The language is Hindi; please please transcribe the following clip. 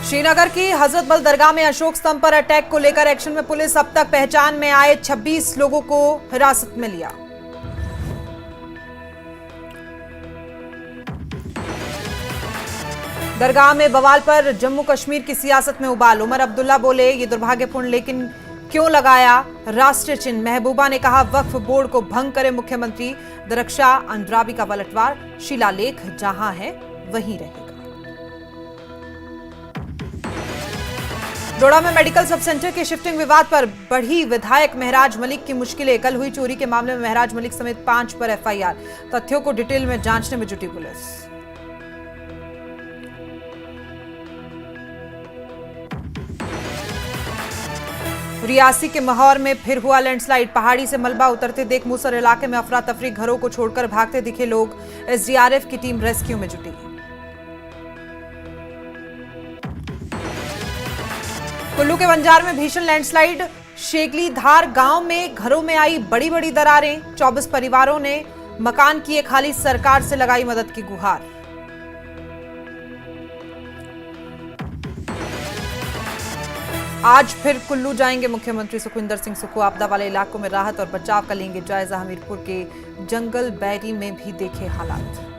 श्रीनगर की हजरतबल दरगाह में अशोक स्तंभ पर अटैक को लेकर एक्शन में पुलिस। अब तक पहचान में आए 26 लोगों को हिरासत में लिया। दरगाह में बवाल पर जम्मू कश्मीर की सियासत में उबाल। उमर अब्दुल्ला बोले, ये दुर्भाग्यपूर्ण, लेकिन क्यों लगाया राष्ट्रीय चिन्ह। महबूबा ने कहा, वक्फ बोर्ड को भंग करे मुख्यमंत्री। दरक्षा अंद्राबी का पलटवार, शिलालेख जहां है वहीं रहेगा। डोडा में मेडिकल सब सेंटर के शिफ्टिंग विवाद पर बढ़ी विधायक महराज मलिक की मुश्किलें। कल हुई चोरी के मामले में महराज मलिक समेत 5 पर एफआईआर। तथ्यों को डिटेल में जांचने में जुटी पुलिस। रियासी के महौर में फिर हुआ लैंडस्लाइड। पहाड़ी से मलबा उतरते देख मूसर इलाके में अफरा तफरी, घरों को छोड़कर भागते दिखे लोग। एसडीआरएफ की टीम रेस्क्यू में जुटी। कुल्लू के बंजार में भीषण लैंडस्लाइड। शेगली धार गांव में घरों में आई बड़ी बड़ी दरारें। 24 परिवारों ने मकान किए खाली, सरकार से लगाई मदद की गुहार। आज फिर कुल्लू जाएंगे मुख्यमंत्री सुखविंदर सिंह सुक्खू। आपदा वाले इलाकों में राहत और बचाव का लेंगे जायजा। हमीरपुर के जंगल बैरी में भी देखे हालात।